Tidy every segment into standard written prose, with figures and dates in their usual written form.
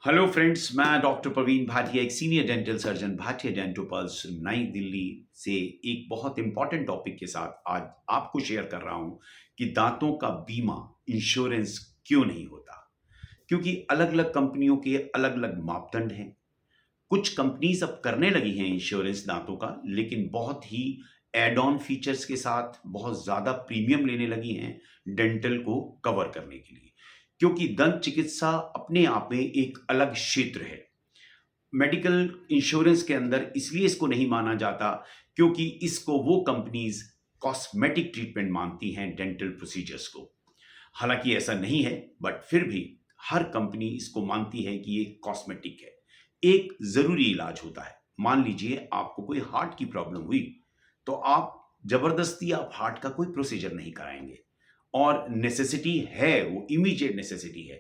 Hello friends, मैं doctor Praveen Bhatia, एक senior dental surgeon, Bhatia dental pulse, नई दिल्ली से एक बहुत इंपॉर्टेंट टॉपिक के साथ आज आपको शेयर कर रहा हूं कि दांतों का बीमा इंश्योरेंस क्यों नहीं होता। क्योंकि अलग अलग कंपनियों के अलग अलग मापदंड हैं। कुछ कंपनीज अब करने लगी हैं इंश्योरेंस दांतों का, लेकिन बहुत ही एड ऑन फीचर्स के साथ बहुत ज़्यादा प्रीमियम लेने लगी हैं डेंटल को कवर करने के लिए। क्योंकि दंत चिकित्सा अपने आप में एक अलग क्षेत्र है। मेडिकल इंश्योरेंस के अंदर इसलिए इसको नहीं माना जाता क्योंकि इसको वो कंपनीज कॉस्मेटिक ट्रीटमेंट मानती हैं डेंटल प्रोसीजर्स को। हालांकि ऐसा नहीं है, बट फिर भी हर कंपनी इसको मानती है कि ये कॉस्मेटिक है, एक ज़रूरी इलाज होता है। मान लीजिए आपको कोई हार्ट की प्रॉब्लम हुई, तो आप ज़बरदस्ती आप हार्ट का कोई प्रोसीजर नहीं कराएंगे, और नेसेसिटी है, वो इमीडिएट नेसेसिटी है।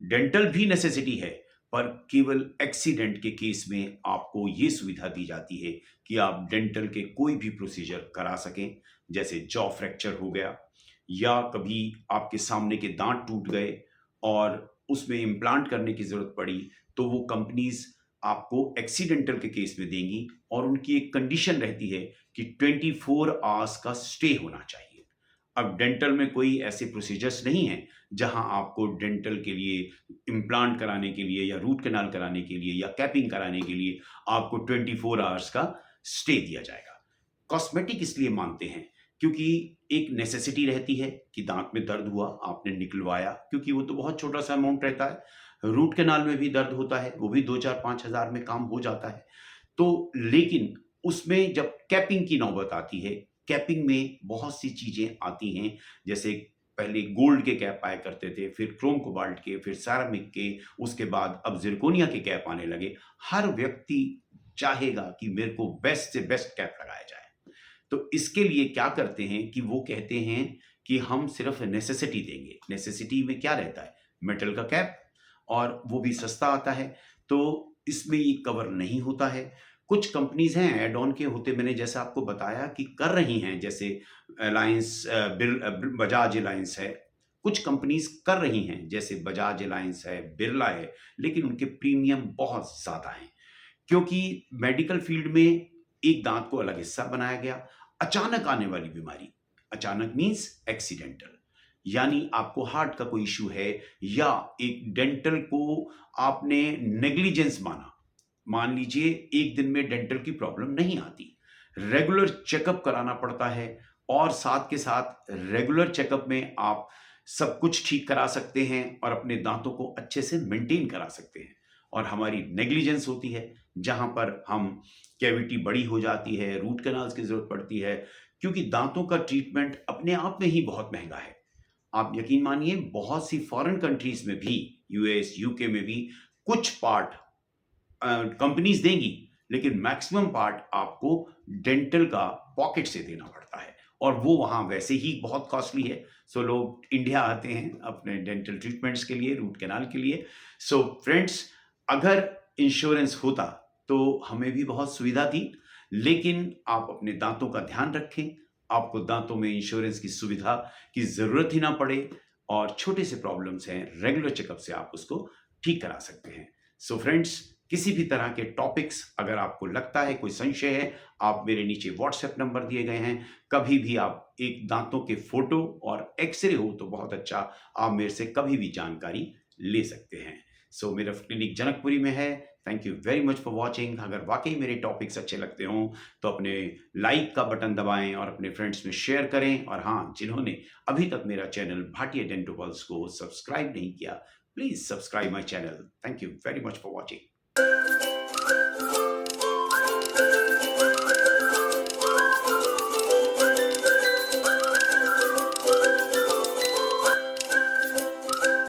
डेंटल भी नेसेसिटी है, पर केवल एक्सीडेंट के केस में आपको ये सुविधा दी जाती है कि आप डेंटल के कोई भी प्रोसीजर करा सकें। जैसे जॉ फ्रैक्चर हो गया, या कभी आपके सामने के दांत टूट गए और उसमें इम्प्लांट करने की ज़रूरत पड़ी, तो वो कंपनीज आपको एक्सीडेंटल के केस में देंगी, और उनकी एक कंडीशन रहती है कि 24 आवर्स का स्टे होना चाहिए। अब डेंटल में कोई ऐसे प्रोसीजर्स नहीं हैं जहां आपको डेंटल के लिए इम्प्लांट कराने के लिए या रूट कैनाल कराने के लिए या कैपिंग कराने के लिए आपको 24 आवर्स का स्टे दिया जाएगा। कॉस्मेटिक इसलिए मानते हैं क्योंकि एक नेसेसिटी रहती है कि दांत में दर्द हुआ, आपने निकलवाया, क्योंकि वो तो बहुत छोटा सा अमाउंट रहता है। रूट कैनाल में भी दर्द होता है, वो भी 2-4-5 हज़ार में काम हो जाता है। तो लेकिन उसमें जब कैपिंग की नौबत आती है, कैपिंग में बहुत सी चीज़ें आती हैं। जैसे पहले गोल्ड के कैप आया करते थे, फिर क्रोम कोबाल्ट के, फिर सेरामिक के, उसके बाद अब जिरकोनिया के कैप आने लगे। हर व्यक्ति चाहेगा कि मेरे को बेस्ट से बेस्ट कैप लगाया जाए। तो इसके लिए क्या करते हैं कि वो कहते हैं कि हम सिर्फ नेसेसिटी देंगे। नेसेसिटी में क्या रहता है? मेटल का कैप, और वो भी सस्ता आता है, तो इसमें ये कवर नहीं होता है। कुछ कंपनीज हैं एड ऑन के होते, मैंने जैसा आपको बताया कि कर रही हैं, जैसे अलायंस, बजाज अलायंस है। कुछ कंपनीज कर रही हैं, जैसे बजाज अलायंस है, बिरला है, लेकिन उनके प्रीमियम बहुत ज़्यादा हैं। क्योंकि मेडिकल फील्ड में एक दांत को अलग हिस्सा बनाया गया। अचानक आने वाली बीमारी, अचानक मीन्स एक्सीडेंटल, यानी आपको हार्ट का कोई इश्यू है, या एक डेंटल को आपने नेग्लिजेंस माना। मान लीजिए एक दिन में डेंटल की प्रॉब्लम नहीं आती, रेगुलर चेकअप कराना पड़ता है, और साथ के साथ रेगुलर चेकअप में आप सब कुछ ठीक करा सकते हैं और अपने दांतों को अच्छे से मेंटेन करा सकते हैं। और हमारी नेग्लिजेंस होती है, जहां पर हम कैविटी बड़ी हो जाती है, रूट कैनाल्स की जरूरत पड़ती है। क्योंकि दांतों का ट्रीटमेंट अपने आप में ही बहुत महंगा है। आप यकीन मानिए, बहुत सी फॉरेन कंट्रीज में भी, यूएस, यूके में भी कुछ पार्ट कंपनीज देंगी, लेकिन मैक्सिमम पार्ट आपको डेंटल का पॉकेट से देना पड़ता है, और वो वहाँ वैसे ही बहुत कॉस्टली है। सो लोग इंडिया आते हैं अपने डेंटल ट्रीटमेंट्स के लिए, रूट कैनाल के लिए। सो फ्रेंड्स, अगर इंश्योरेंस होता तो हमें भी बहुत सुविधा थी, लेकिन आप अपने दांतों का ध्यान रखें। आपको दांतों में इंश्योरेंस की सुविधा की ज़रूरत ही ना पड़े, और छोटे से प्रॉब्लम्स हैं, रेगुलर चेकअप से आप उसको ठीक करा सकते हैं। सो फ्रेंड्स, किसी भी तरह के टॉपिक्स अगर आपको लगता है, कोई संशय है, आप मेरे नीचे व्हाट्सएप नंबर दिए गए हैं, कभी भी आप एक दांतों के फोटो और एक्सरे हो तो बहुत अच्छा, आप मेरे से कभी भी जानकारी ले सकते हैं। सो मेरा क्लिनिक जनकपुरी में है। Thank you very much for watching. अगर वाकई मेरे टॉपिक्स अच्छे लगते हों तो अपने लाइक का बटन दबाएं और अपने फ्रेंड्स में शेयर करें। और हाँ, जिन्होंने अभी तक मेरा चैनल भाटिया डेंटल पल्स को सब्सक्राइब नहीं किया, please subscribe my channel. Thank you very much for watching.